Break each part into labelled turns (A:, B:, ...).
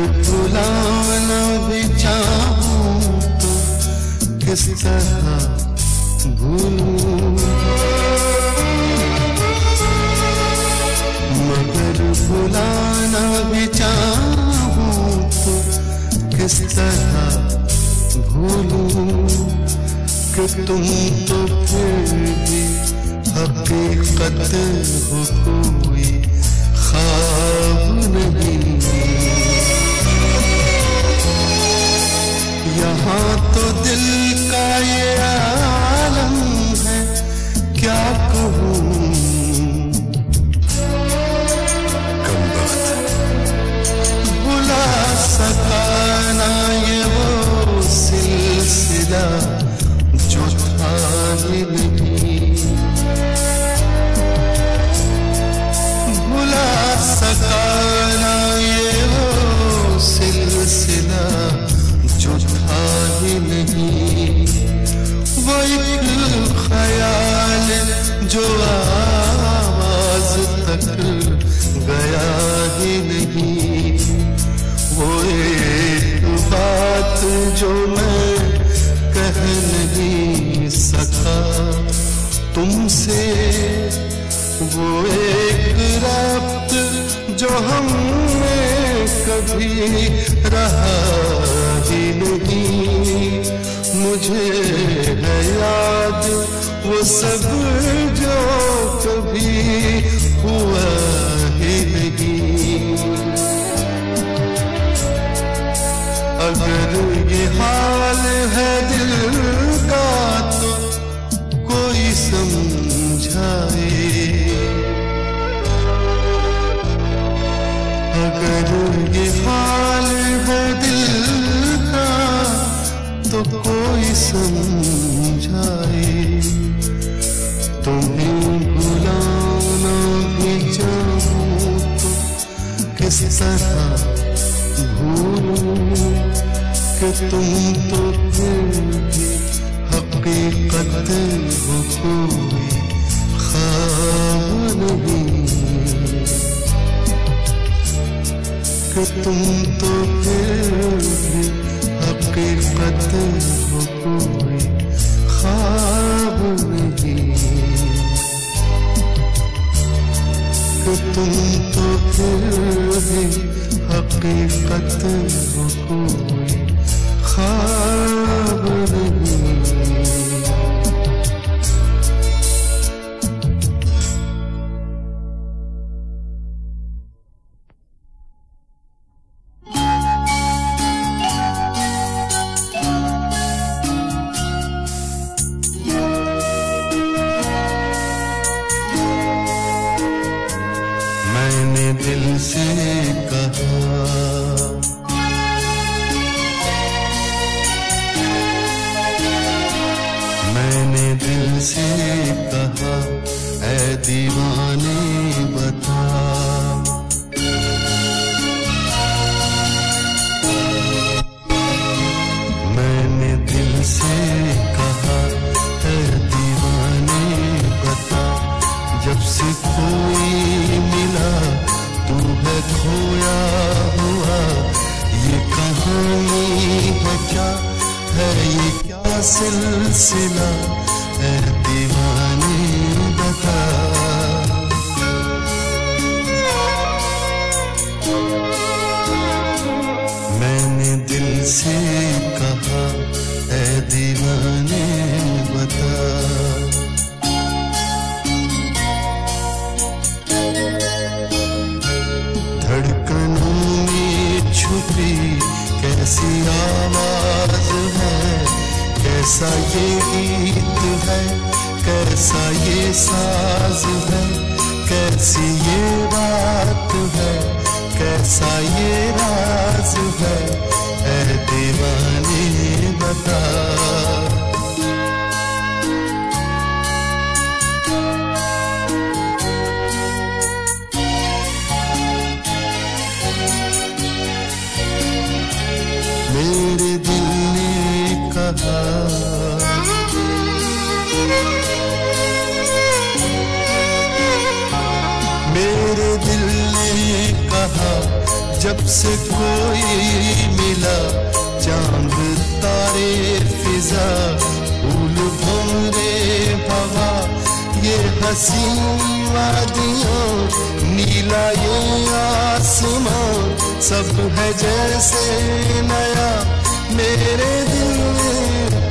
A: भुलाना भी चाहूं तो किस तरह भूलूं, मगर भुलाना भी चाहूं तो किस तरह भूलूं कि तुम तो फिर भी हकीकत हो, कोई ख्वाब नहीं। यहाँ तो दिल का ये आलम है, क्या कहूँ कमबख्त, भुला सका ना ये वो सिलसिला जो था ही नहीं, भुला सका ना ये वो सिलसिला जो था ही नहीं। वो एक ख्याल जो आवाज तक गया ही नहीं, वो एक बात जो मैं कह नहीं सका तुमसे, वो एक रात जो हमने कभी रहा ही नहीं। मुझे है याद वो सब जो कभी हुआ ही नहीं। अगर ये हाल है दिल का तो कोई समझाए, अगर ये हाल है दिल का तो कोई समझाए। तुम्हें भुलाना भी चाहूं तो किस तरह भूलूं कि तुम तो फिर भी हकीकत हो, कोई ख्वाब नहीं, कि तुम तो फिर भी हकीकत हो, कोई ख्वाब नहीं, कि तुम तो फिर भी हकीकत हो, कोई ख्वाब नहीं। मैंने दिल से कहा, मैंने दिल से कहा, ऐ दीवाने बता, मैंने दिल से कहा, ऐ दीवाने बता, जब से कोई मिला तू है खोया हुआ, ये कहानी है क्या, है ये क्या सिलसिला, ऐ दीवाने बता। मैंने दिल से कहा, ऐ दीवाने बता, धड़कनों में छुपी कैसी आवाज है, कैसा ये गीत है, कैसा ये साज है, कैसी ये बात है, कैसा ये राज है, ऐ दीवाने बता। मेरे दिल ने कहा, मेरे दिल ने कहा, जब से कोई मिला चांद तारे फिजा फूल भंवरे हवा ये हसी वादियां नीला ये आसमां सब है जैसे नया मेरे दिल ने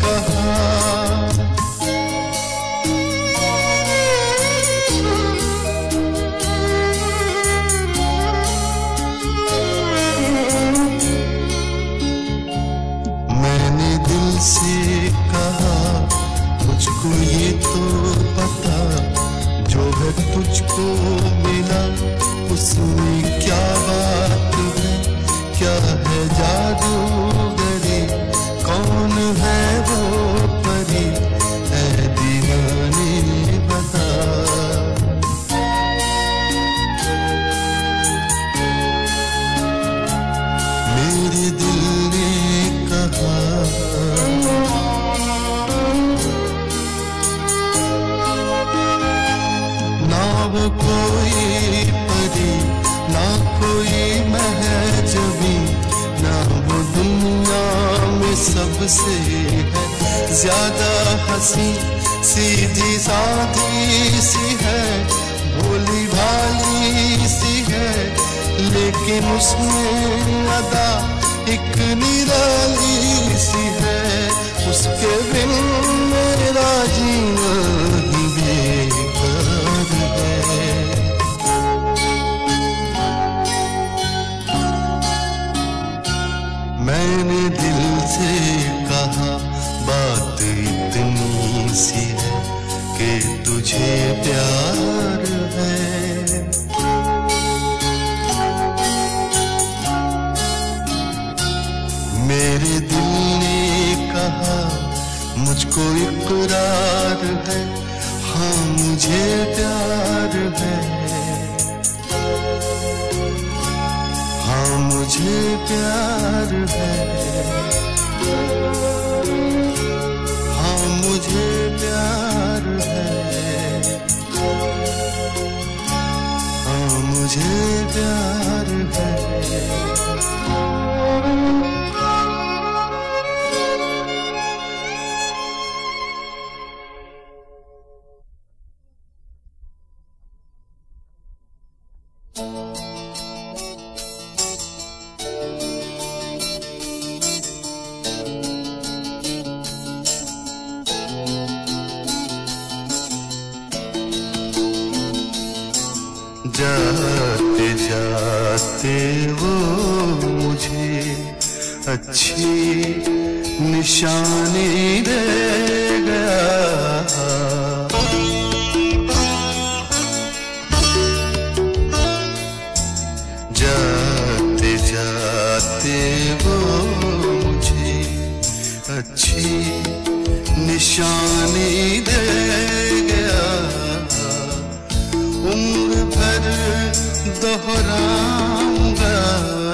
A: कहा। मैंने दिल से कहा मुझको ये तो पता जो है तुझको मिला उसमें क्या बात है क्या है जादूगरी कौन है वो परी है दीवाने बता। मेरे दिल ने कहा ना वो कोई परी ना कोई महजबी ना वो दुनिया में सबसे है ज्यादा हंसी सीधी साधी सी है भोली भाली सी है लेकिन उसमें अदा एक निराली सी है उसके बिन मेरा जीना ही बेकार है। मैंने दिल से कहा बात इतनी सी है कि तुझे प्यार है। मेरे दिल ने कहा मुझको इकरार है हाँ मुझे प्यार है हाँ मुझे प्यार है हाँ मुझे प्यार है हाँ मुझे प्यार है। जाते जाते वो मुझे अच्छी निशानी दे गया। जाते जाते वो मुझे अच्छी निशानी दे गया। उम्र भर दोहराऊंगा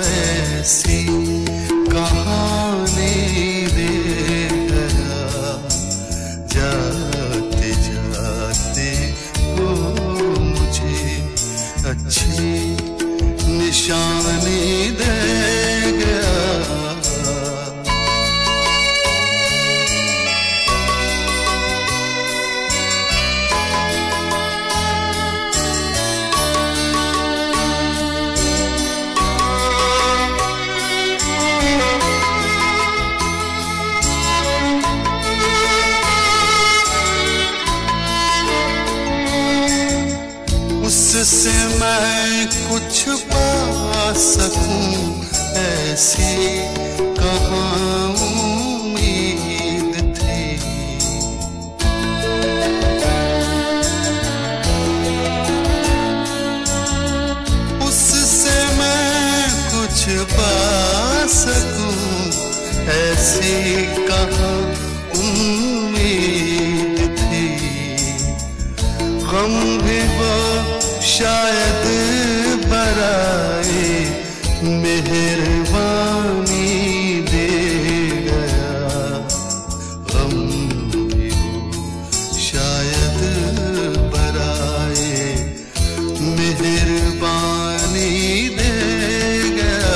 A: ऐसी कहानी दे गया। जाते जाते वो मुझे अच्छी निशानी दे गया। उससे मैं कुछ पा सकूं ऐसी कहाँ उम्मीद थी। उससे मैं कुछ पा सकूं ऐसी कहाँ उम्मीद थी। गम भी वो शायद बराए मेहरबानी दे गया। गम भी शायद बराए मेहरबानी दे गया।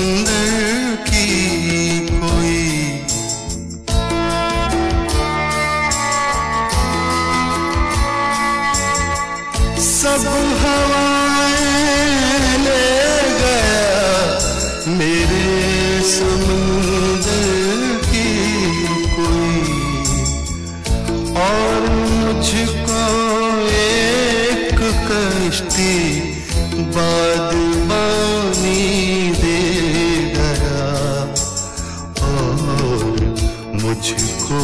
A: समंदर की कोई। सब हवाएं ले गया मेरे समंदर की कोई, और मुझको एक कश्ती बादबानी दे गया, और मुझको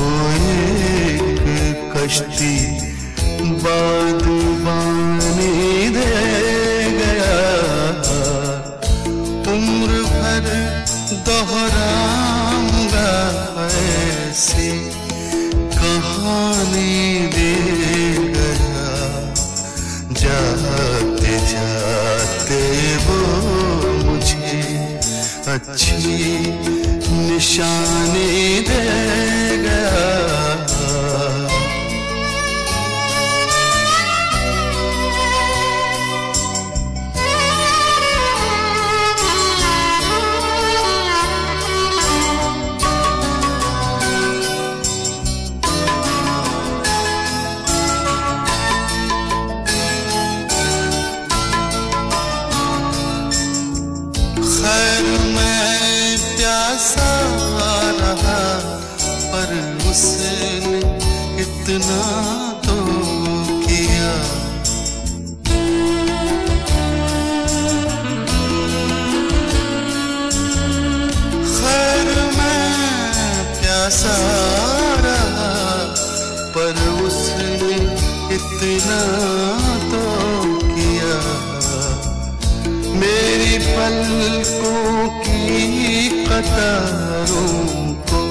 A: एक कश्ती बादबानी दे गया। उम्र भर दोहराऊंगा ऐसी कहानी दे गया, जाते जाते वो मुझे अच्छी निशानी दे गया। प्यासा रहा पर उसने इतना तो किया, खैर मैं प्यासा रहा पर उसने इतना तो किया। मेरी पलकों की कतारों को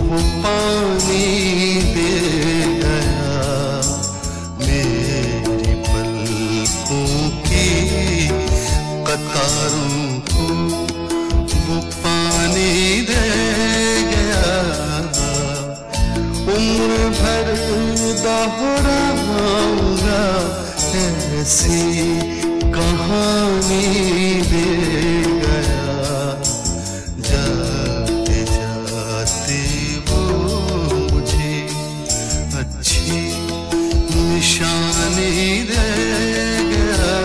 A: वो पानी दे गया, मेरी पलकों की कतारों को वो पानी दे गया। उम्र भर दोहराऊंगा ऐसी कहानी दे गया, जाते जाते वो मुझे अच्छी निशानी दे गया।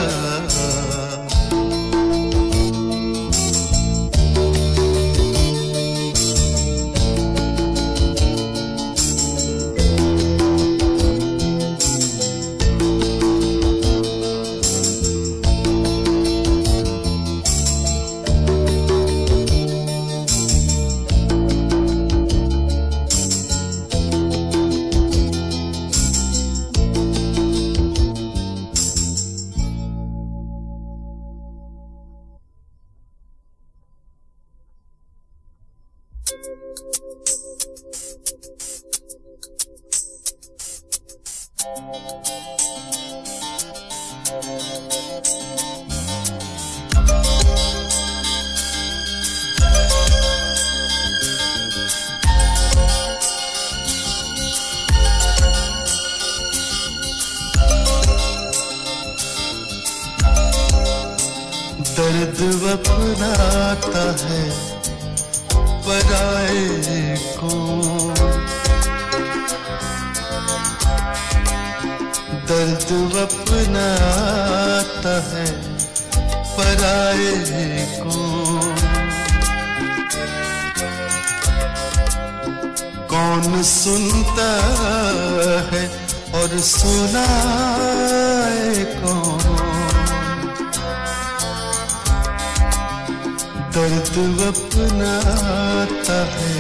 A: दर्द अपनाता है पराए को, दर्द अपनाता है पराए को। कौन सुनता है और सुनाए कौन, दर्द अपनाता है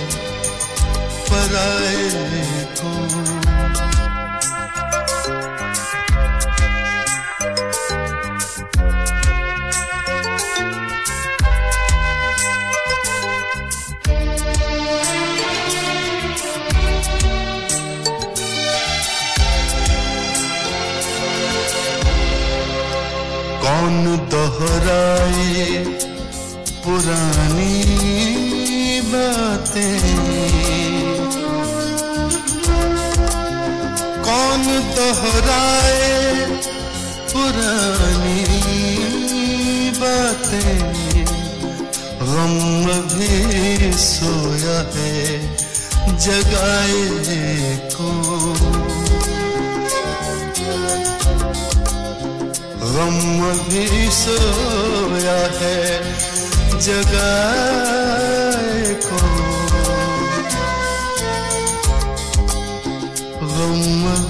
A: पराए को। कौन दोहराए पुरानी बातें, कौन दोहराए पुरानी बातें, गम भी सोया है जगाए कौन, गम भी सोया है जगाए कौन, गम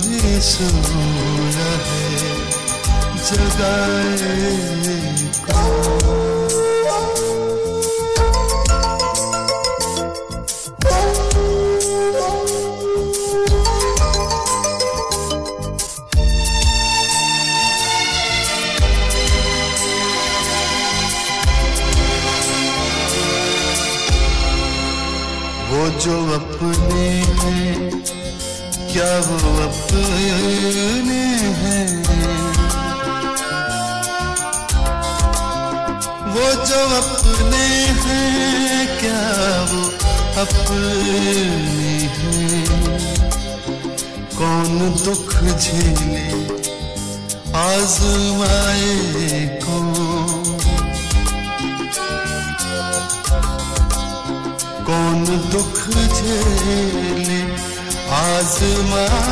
A: भी सोया है जगाए कौन। वो जो अपने हैं क्या वो अपने हैं, वो जो अपने हैं क्या वो अपने हैं। कौन दुख झेले आजमाए कौन दुख झेले आजमाए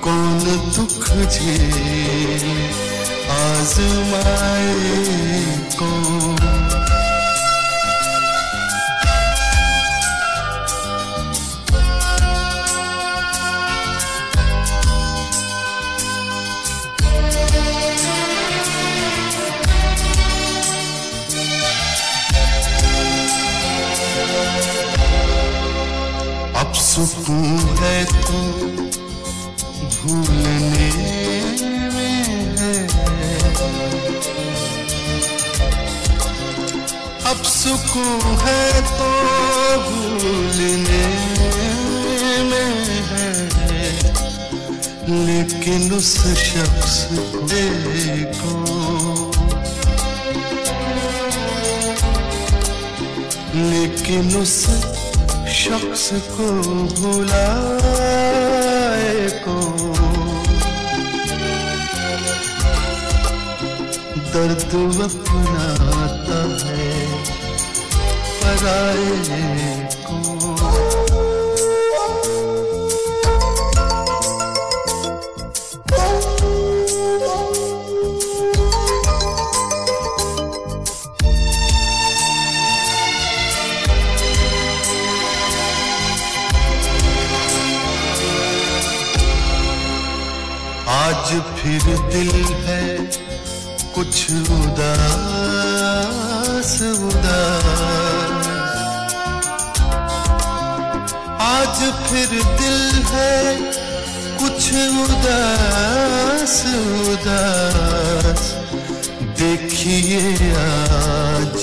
A: कौन दुख झेले आजमाए कौन। सुकून है तो भूलने में है, अब सुकून है तो भूलने में है, लेकिन उस शख्स को लेकिन उस शख्स को भुलाए को दर्द अपनाता है पराए को। आज फिर दिल है कुछ उदास उदास, आज फिर दिल है कुछ उदास उदास। देखिए आज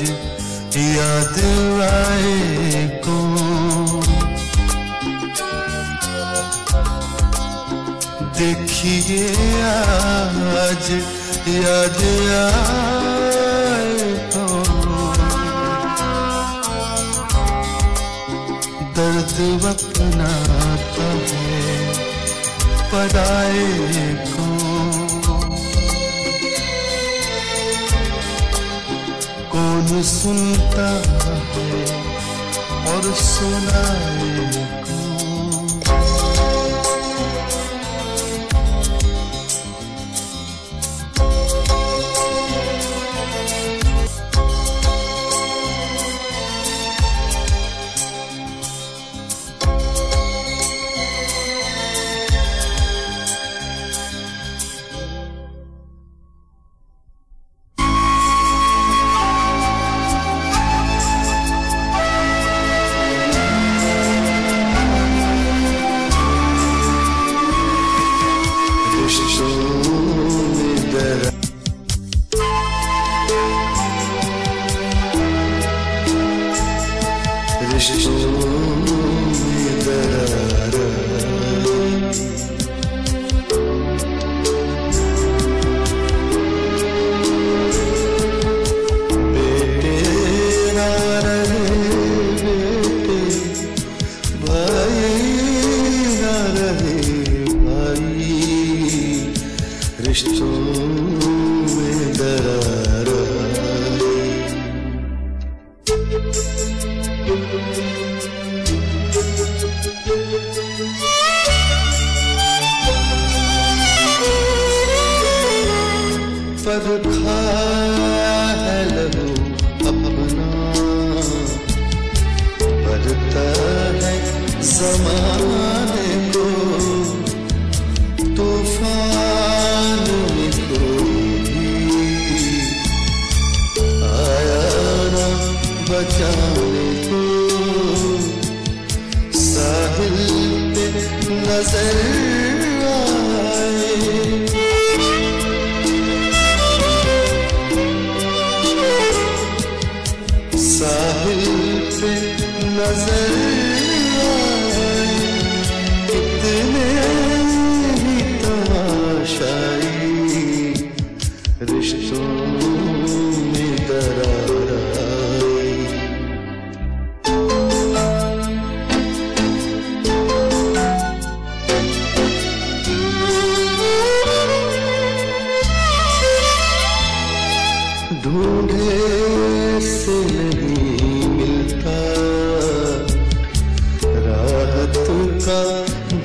A: याद आए कौन, देखिए आज याद आए कौन, दर्द अपनाता है पराए कौन सुनता है और सुनाए में दरार आई। परखा है लहू अपना, भरता है ज़माने को, तूफान में कोई आया ना बचाने को, साहिल पे नजर आए, साहिल पे नजर आए, कितने ही तमाशाई रिश्तों में दरार आई। ढूंढे से नहीं मिलता राहत का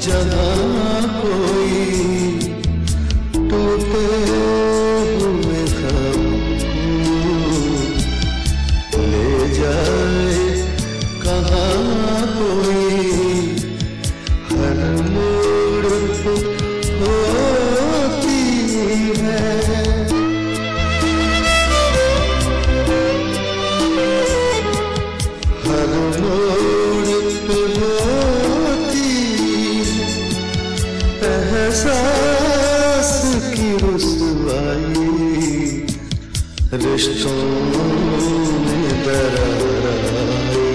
A: जहां कोई, टूटे हुए ख्वाब ले जाए कहाँ कोई, हर मोड़ पे होती है एहसास की रुसवाई, रिश्तों में दरार आई।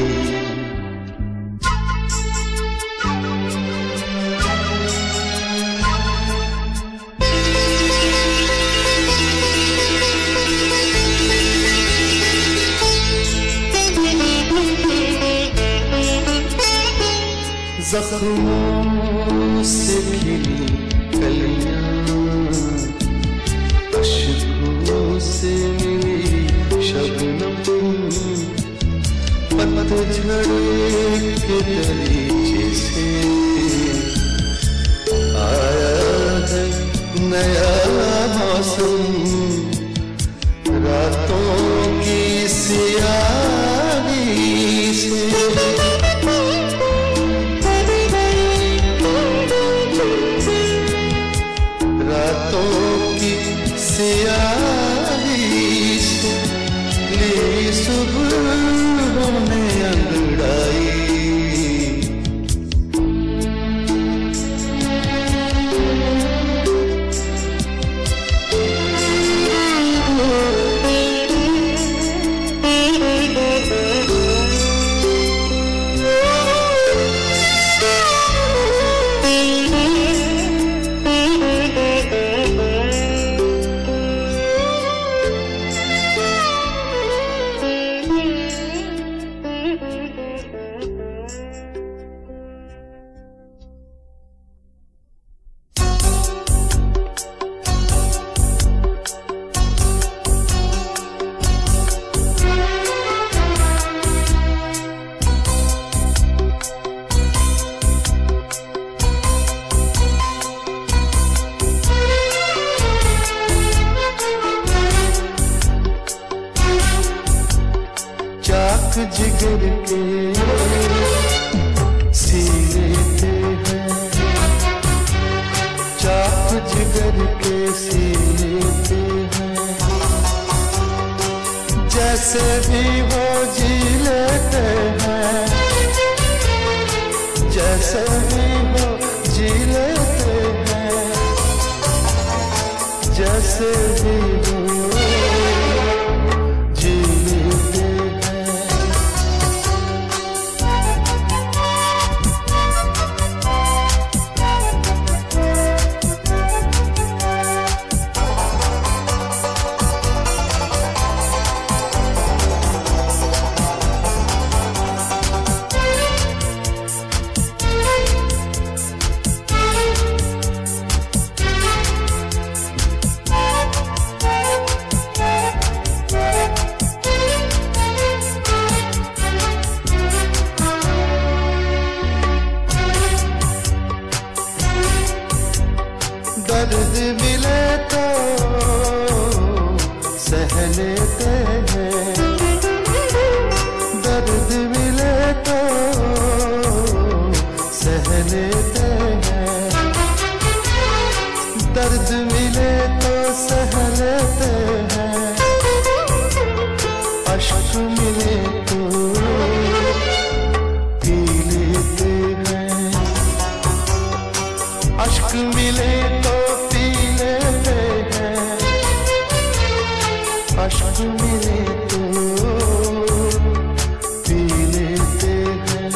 A: ज़ख्मों से खिली कलियां, अश्कों से मिली शबनम, पतझड़ के दरीचे से आया है नया मौसम, रातों की सियाही से सियाही से ली सुबह में अंगड़ाई। जिगर के सीने पे है, चाक जिगर के सीने पे है, जैसे भी वो जी लेते हैं, जैसे भी वो जी लेते हैं, जैसे भी वो लेते हैं, दर्द मिले तो सह लेते हैं, दर्द मिले तो सह लेते हैं, अश्क मिले तो पी लेते हैं, अश्क मिले तो पी लेते हैं, अश्क मिले तो पी लेते हैं।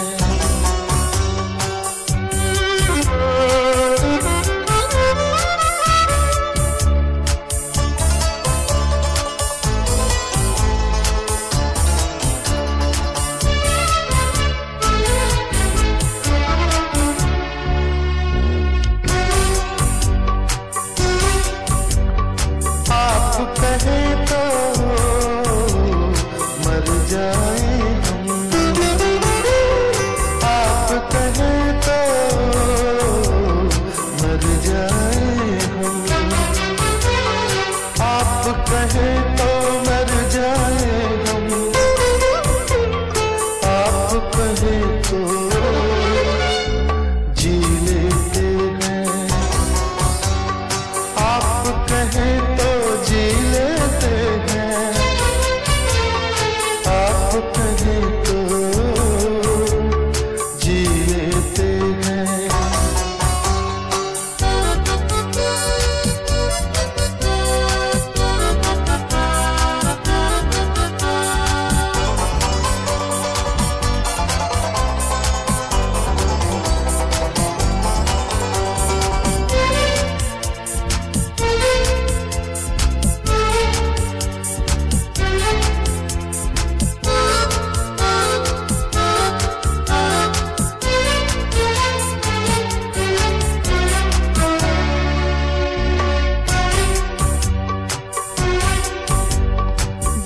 A: कहे तो मर जाए हम, आप कहे तो मर जाए हम, आप कहे तो मर जाए हम, आप कहे तो जी लेते हैं, आप कहे तो जी लेते हैं, आप कहे तो जी लेते हैं।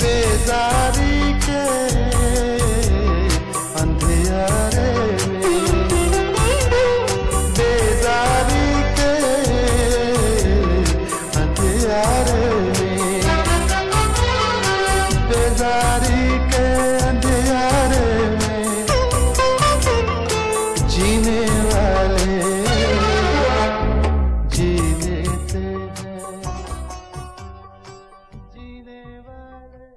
A: बेजारी के अंधियारे में, बेजारी के अंधियारे में, बेजारी के अंधियारे में जीने वाले जी लेते हैं, जीने वाले।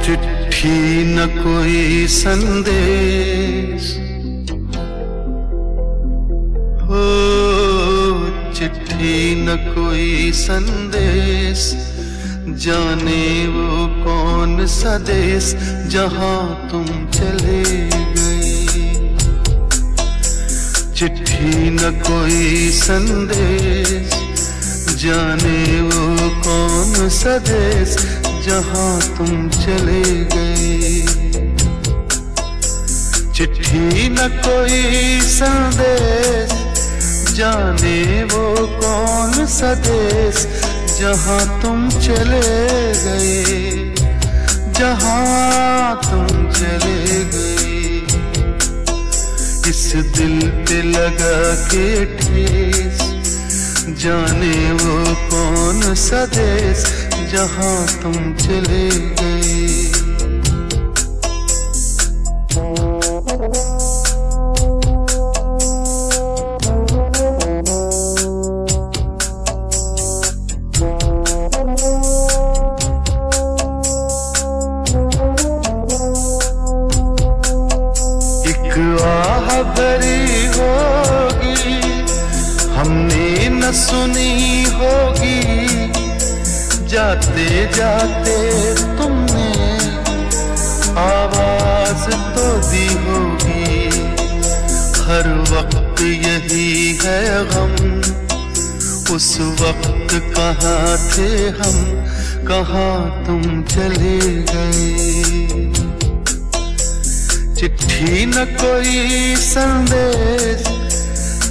A: चिट्ठी न कोई संदेश हो, चिट्ठी न कोई संदेश, जाने वो कौन सा देश जहां तुम चले गए। चिट्ठी न कोई संदेश, जाने वो कौन सा देश जहां तुम चले गए। चिट्ठी न कोई संदेश, जाने वो कौन सा देश जहां तुम चले गए, जहां तुम चले गए। इस दिल पे लगा के ठेस, जाने वो कौन सा देश जहां तुम चले गए। नहीं होगी, जाते जाते तुमने आवाज तो दी होगी। हर वक्त यही है गम, उस वक्त कहाँ थे हम, कहाँ तुम चले गए। चिट्ठी न कोई संदेश,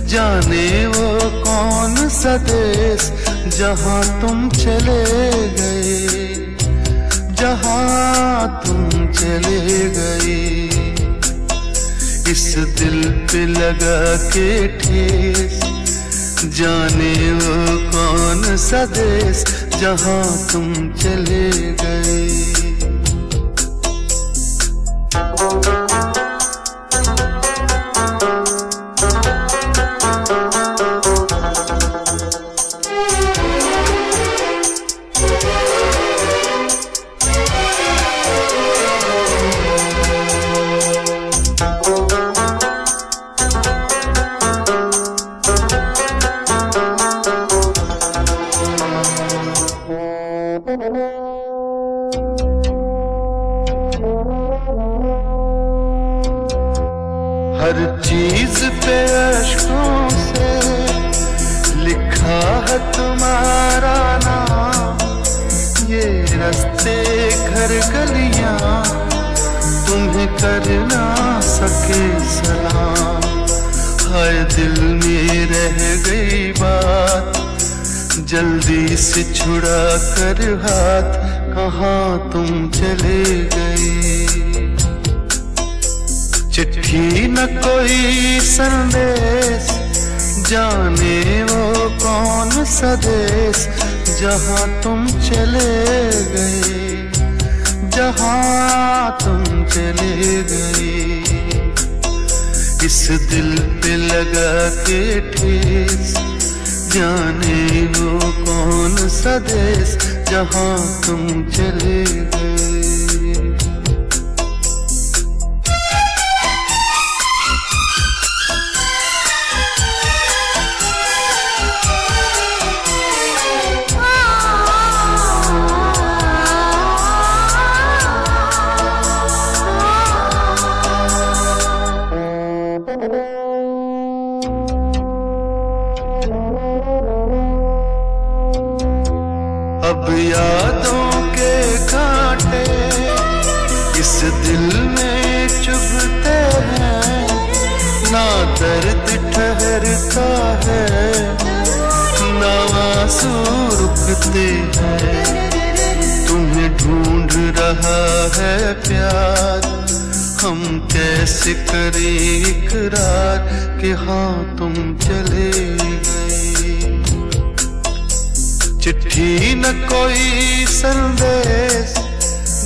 A: जाने वो कौन सा देश, जहाँ तुम चले गए, जहाँ तुम चले गए। इस दिल पे लगा के ठेस, जाने वो कौन सा देश, जहाँ तुम चले गए। हर चीज पे अश्कों से लिखा है तुम्हारा नाम, ये रास्ते घर गलियां तुम्हें कर ना सके सलाम। हाय दिल में रह गई बात, जल्दी से छुड़ा कर हाथ, कहाँ तुम चले गए। चिट्ठी न कोई संदेश, जाने वो कौन सा देश, जहाँ तुम चले गए, जहाँ तुम चले गए। इस दिल पे लगा के ठेस, जाने वो कौन सा देश, जहाँ तुम चले गए। अब यादों के कांटे इस दिल में चुभते हैं, ना दर्द ठहरता है, ना आंसू रुकते हैं। तुम्हें ढूंढ रहा है प्यार, हम कैसे करें इकरार कि हाँ तुम चले गए। चिट्ठी न कोई संदेश,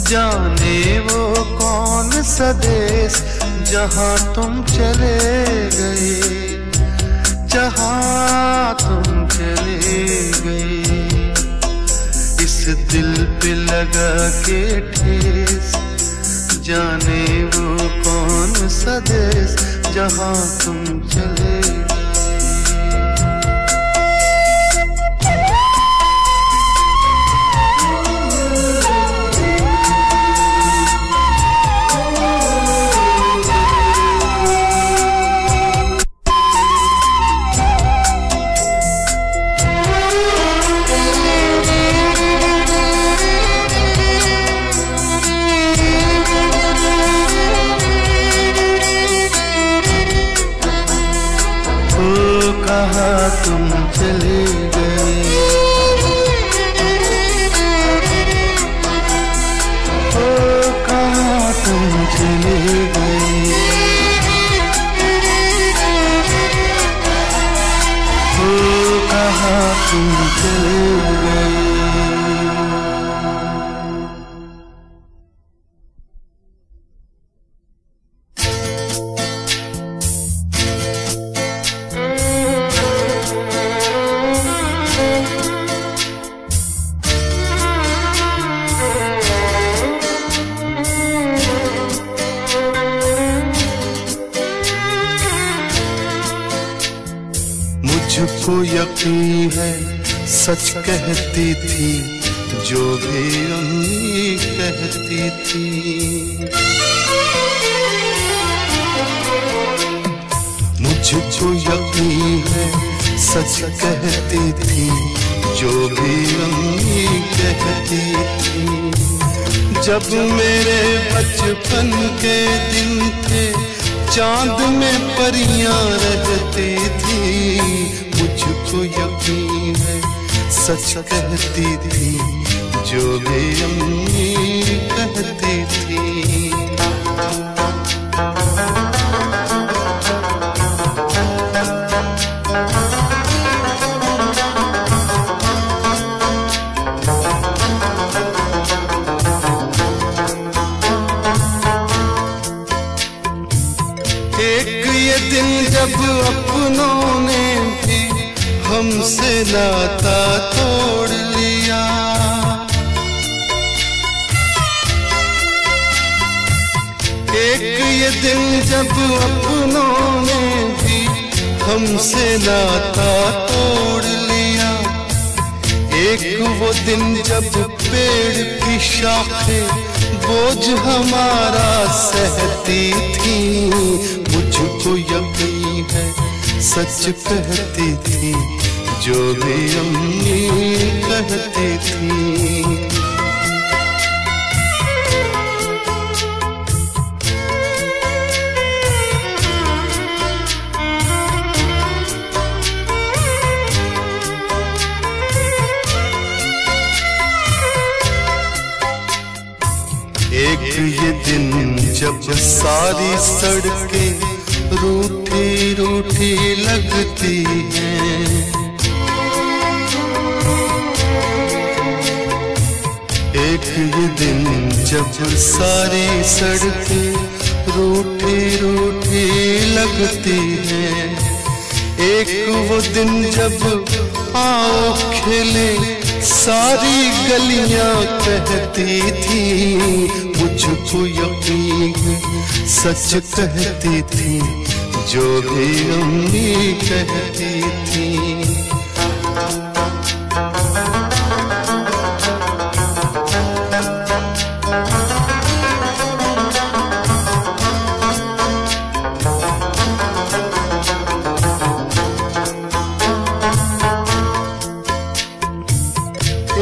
A: जाने वो कौन सा देश, जहाँ तुम चले गए, जहाँ तुम चले गए। इस दिल पे लगा के ठेस, जाने वो कौन सा देश, जहाँ तुम चले गए। कहाँ तुम चले गए, ओ कहाँ तुम चले गए, ओ कहाँ तुम चले गए। मुझको यकीन है सच कहती थी जो भी अम्मी कहती थी। मुझको यकीन है सच कहती थी जो भी अम्मी कहती थी। जब मेरे बचपन के दिन थे चांद में परियां रहती थी। मुझको यकीन है सच कहती थी जो भी अम्मी कहती थी। दिन जब अपनों ने भी हमसे नाता तोड़ लिया। एक ये दिन जब अपनों ने भी हमसे नाता तोड़ लिया। एक वो दिन जब पेड़ की शाखें बोझ हमारा सहती थी। मुझको यकीन है सच कहती थी जो भी अम्मी कहती थी। एक ये दिन जब सारी सड़कें रूठी रूठी लगती हैं। एक ये दिन जब सारी सड़कें रूठी रूठी लगती हैं। एक वो दिन जब आओ खेले सारी गलियां कहती थी। मुझको यकीन सच कहती थी जो भी अम्मी कहती थी।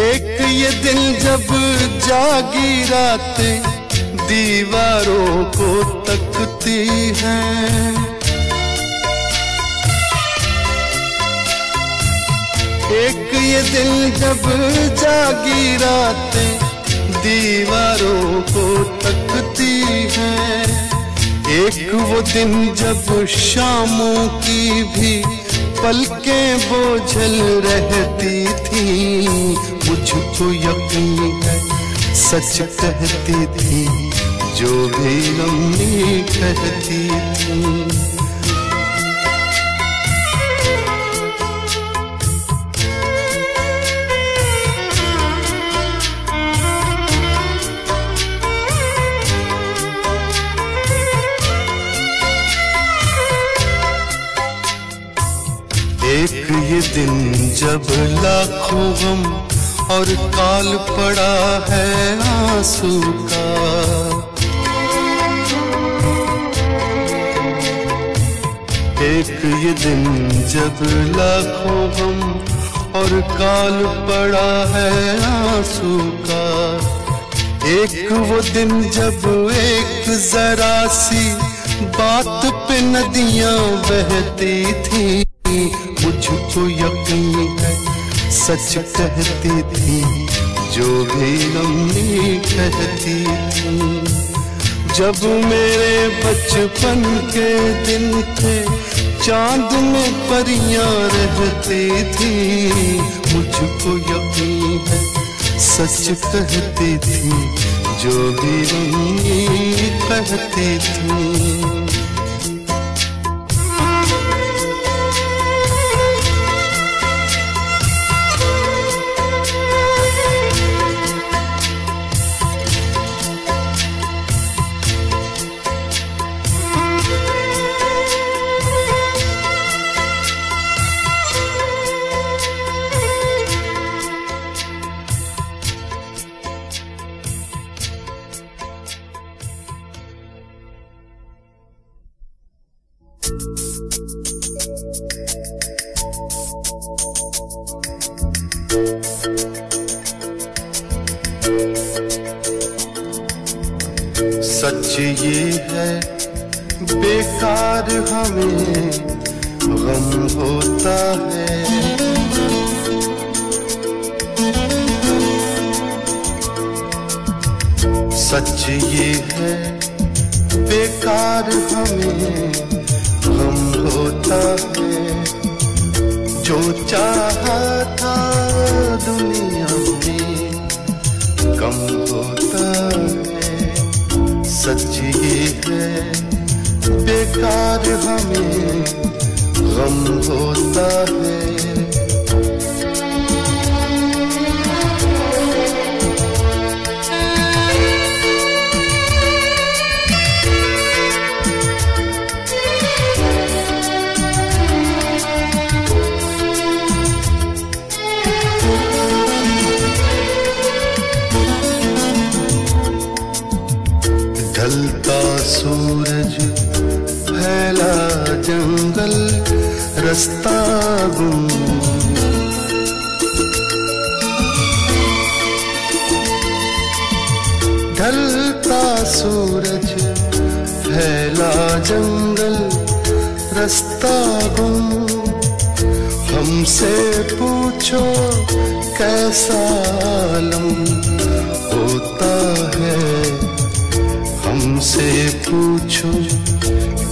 A: एक ये दिन जब जागी रातें दीवारों को तकती हैं। एक ये दिन जब जागी रातें दीवारों को तकती हैं। एक वो दिन जब शामों की भी पलकें बोझल रहती थी। मुझको यकीन है सच कहती थी जो भी अम्मी कहती थी। एक ये दिन जब लाखों गम और काल पड़ा है आंसू का। एक ये दिन जब लाखों गम और काल पड़ा है आंसू का। एक वो दिन जब एक जरा सी बात पे नदियां बहती थी। मुझको यकीन है सच कहती थी जो भी अम्मी कहती थी। जब मेरे बचपन के दिन थे चांद में परियां रहती थी। मुझको यकीन है सच कहती थी जो भी अम्मी कहती थी। सच ये है बेकार हमें गम होता है, सच ये है बेकार हमें गम होता है। जो चाहा था दुनिया में कम होता है, सच ये है बेकार हमें गम होता है। ढलता सूरज फैला जंगल रास्ता गुम, ढलता सूरज फैला जंगल रास्ता गुम। हमसे पूछो कैसा आलम होता है, हमसे पूछो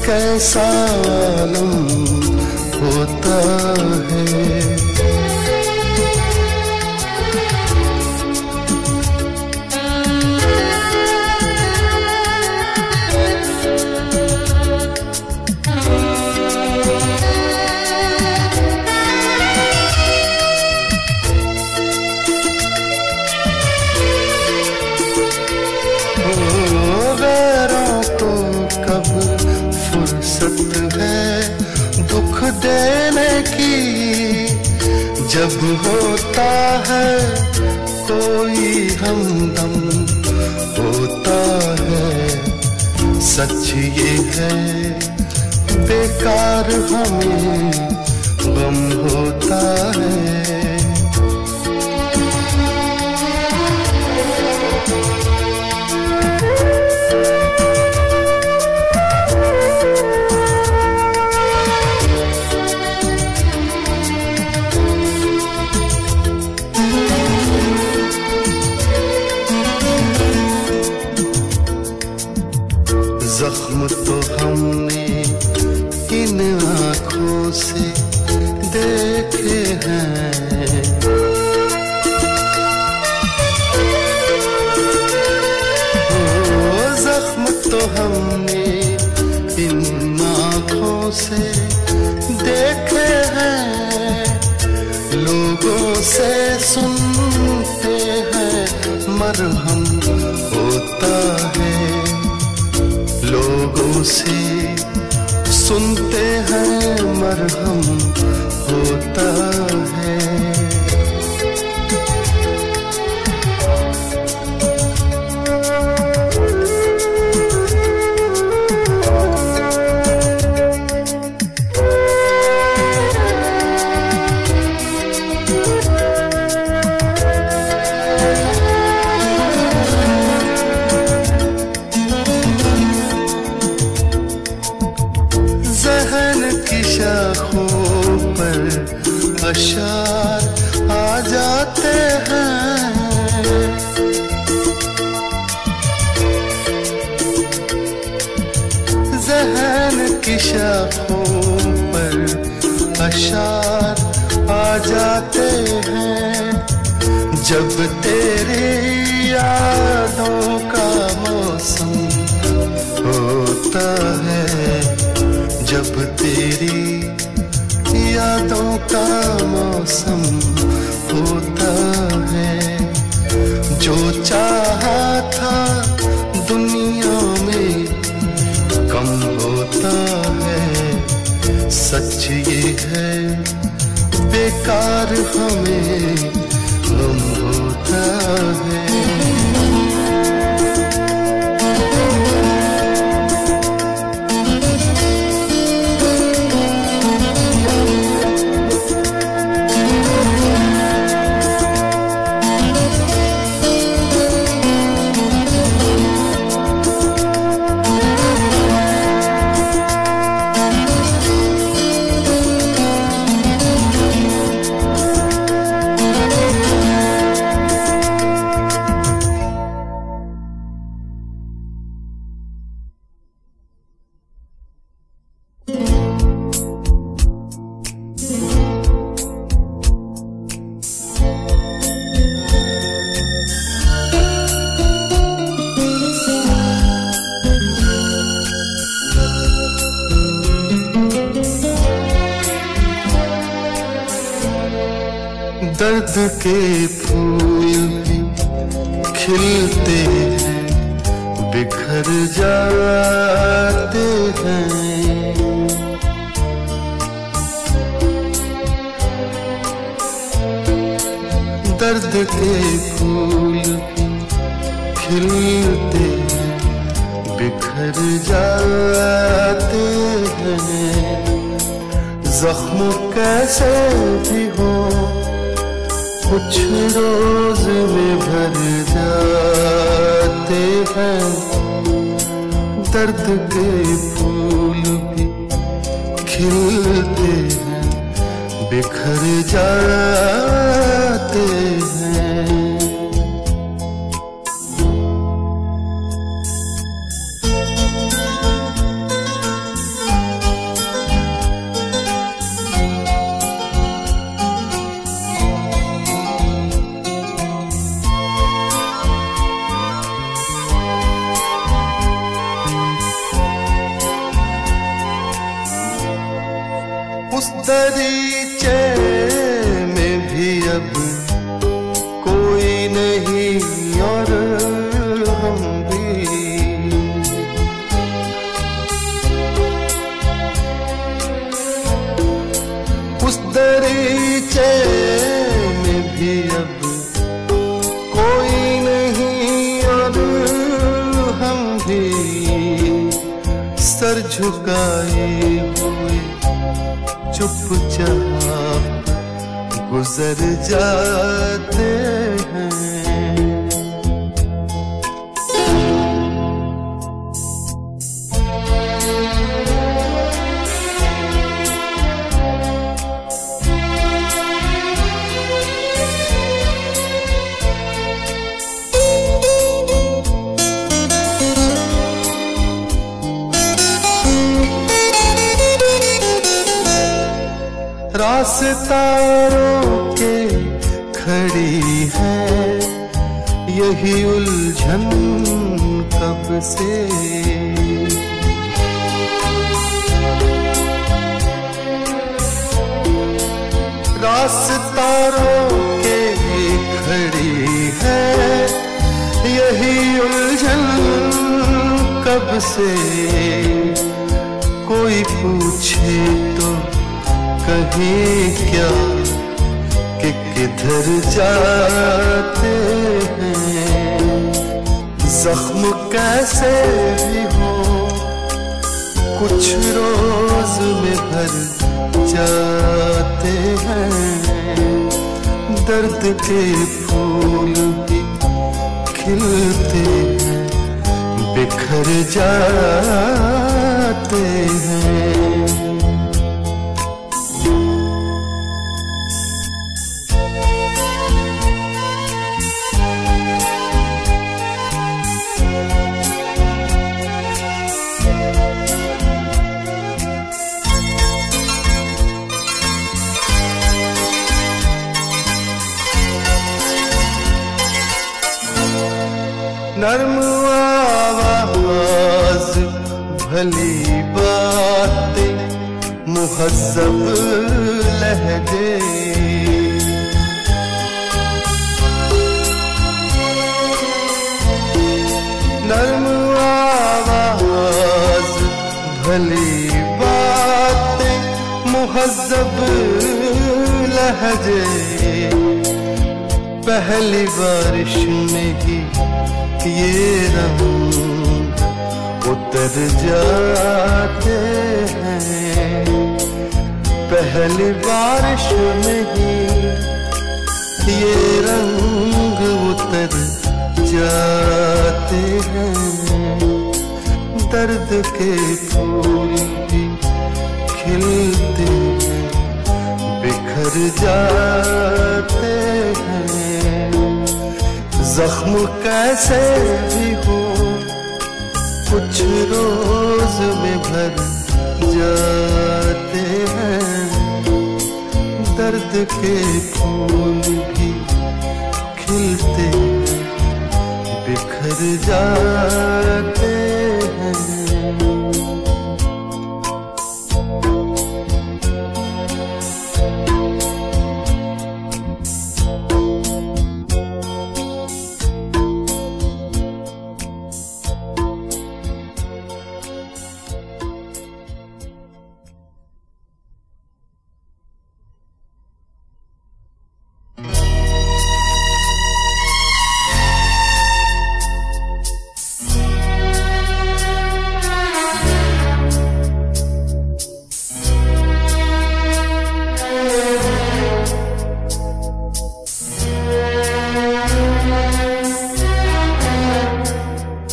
A: कैसा आलम होता है। फुर्सत है दुख देने की, जब होता है कोई हमदम होता है। सच ये है बेकार हमें गम होता है। जख्म तो हमने इन आँखों से देखे हैं, ओ जख्म तो हमने इन आँखों से देखे हैं। लोगों से सुनते हैं मरहम होता है, लोगों से सुनते हैं मरहम होता है। शाखों पर अशार आ जाते हैं, ज़हन की शाखों पर अशार आ जाते हैं। जब तेरी यादों का मौसम होता है, जब तेरी यादों का मौसम होता है। जो चाहा था दुनिया में कम होता है, सच ये है बेकार हमें गम होता है। दर्द के फूल भी खिलते हैं, बिखर जाते हैं। दर्द के फूल खिलते हैं, बिखर जाते हैं। जख्म कैसे भी हो कुछ रोज में भर जाते हैं। दर्द के फूल भी खिलते हैं, बिखर जाते हैं। उस दरीचे में भी अब कोई नहीं और हम भी। उस दरीचे में भी अब कोई नहीं और हम भी। सर झुकाए हुए चुपचाप गुजर जाते हैं। रास्ता रोके खड़ी है यही उलझन कब से। रास्ता रोके खड़ी है यही उलझन कब से। कोई पूछे तो कहीं क्या कि किधर जाते हैं। जख्म कैसे भी हो कुछ रोज में भर जाते हैं। दर्द के फूल भी खिलते हैं, बिखर जाते हैं। नर्म आवाज भली बातें मुहज़्ज़ब लहजे। नर्म आवाज भली बातें मुहज़्ज़ब लहजे। पहली बारिश में ही ये रंग उतर जाते हैं। पहली बारिश में ही ये रंग उतर जाते हैं। दर्द के फूल भी खिलते हैं, बिखर जाते हैं। जख्म कैसे भी हो कुछ रोज में भर जाते हैं। दर्द के फूल भी खिलते हैं, बिखर जाते हैं।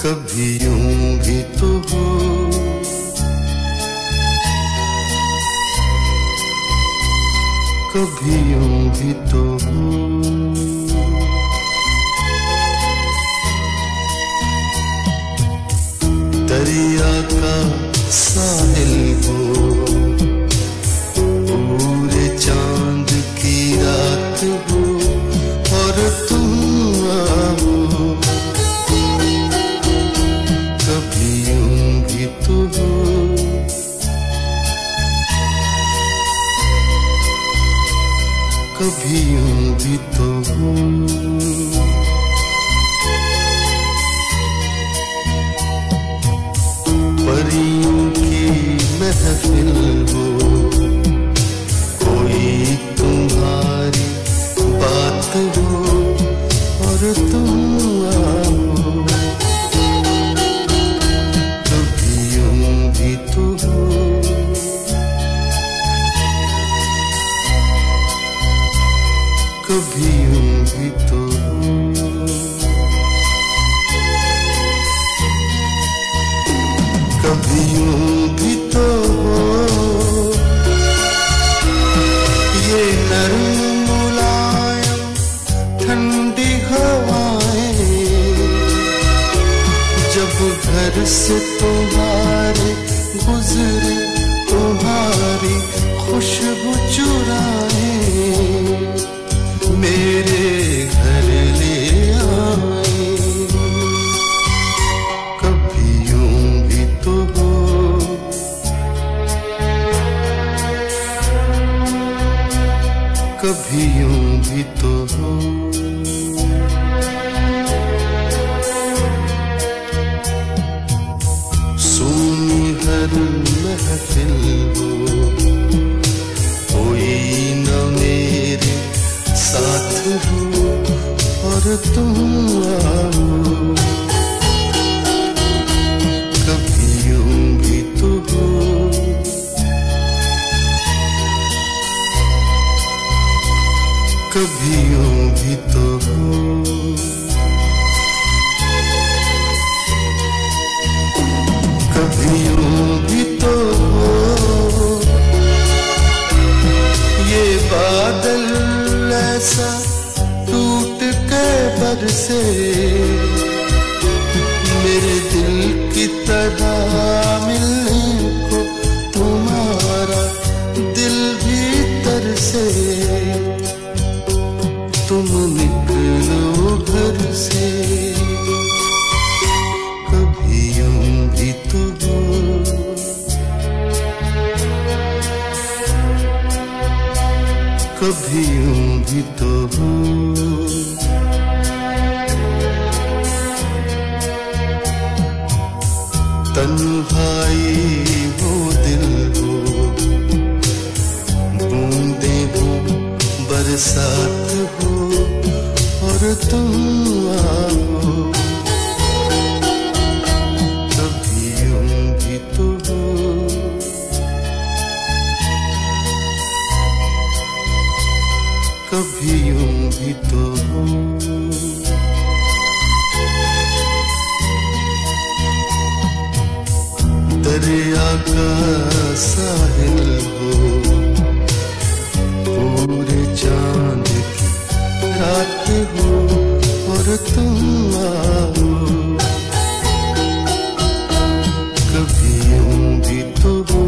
A: कभी यूं भी तो हो, कभी यूं भी तो हो। दरिया का साहिल हो, पूरे चांद की रात हो और तुम आओ, कभी यूं भी तो हो, कभी यूं भी तो हो। परियों की महफिल हो, कोई तुम्हारी बात हो और तुम आओ, कभी यूं भी तो हो, कभी यूं भी तो हो। कभी यूं भी तो हो, ये नरम मुलायम ठंडी हवाएं, जब घर से तुम्हारे गुजरे तुम्हारी खुशबू चुराए, मेरे घर ले आए, कभी यूं भी तो हो, कभी यूं भी तो हो। सुनी हर महफिल हो, कोई न मेरे साथ हो और तुम आओ, कभी यूं भी तो हो, कभी यूं भी तो हो। कभी यूं भी तो हो, ये बादल ऐसा टूट के बरसे, मेरे दिल की तरह मिलने को तुम्हारा दिल भी तरसे, तुम निकलो घर से, कभी यूं भी तो हो, कभी यूं भी तो हो। तन्हाई हो दिल हो, बूंदे हो बरसात हो और तुम आओ, कभी यूं भी तो हो, कभी यूं भी तो हो। दरिया का साहिल हो, पूरे चांद की रात हो और तुम आओ, कभी यूं भी तो हो,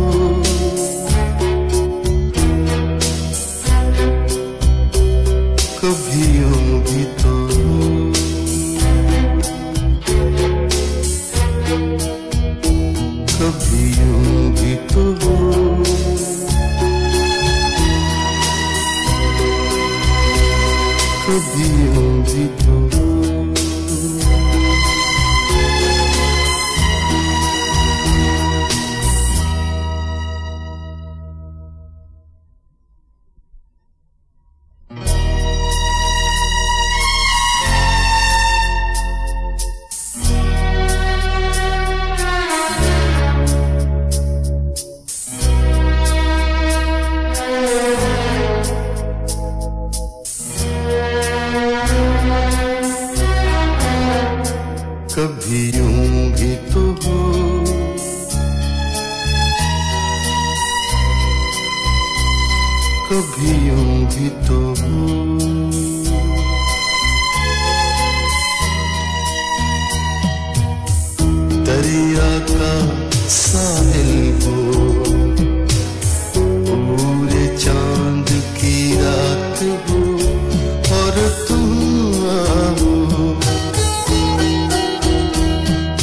A: कभी यूं भी तो हो, कभी यूं भी तो हो, कभी यूं भी तो हो। कभी यूं कभी यूं भी तो हो। दरिया का साहिल हो, पूरे चांद की रात हो और तुम आओ,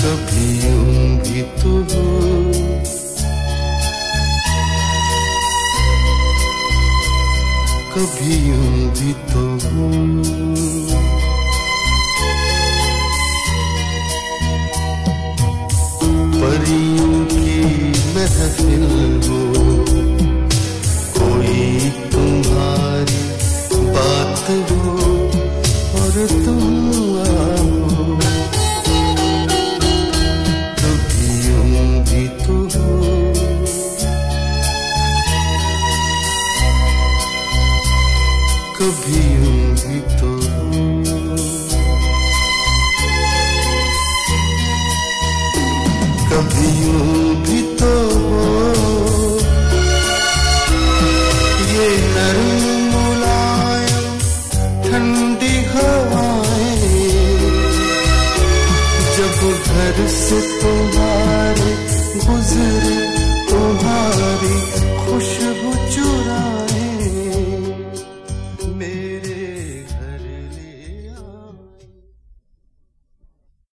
A: कभी यूं भी तो हो। कभी यूं भी तो हो। परियों की महफिल हो, कोई तुम्हारी बात हो और तुम आओ, कभी यूं भी तो हो। कभी यूं भी तो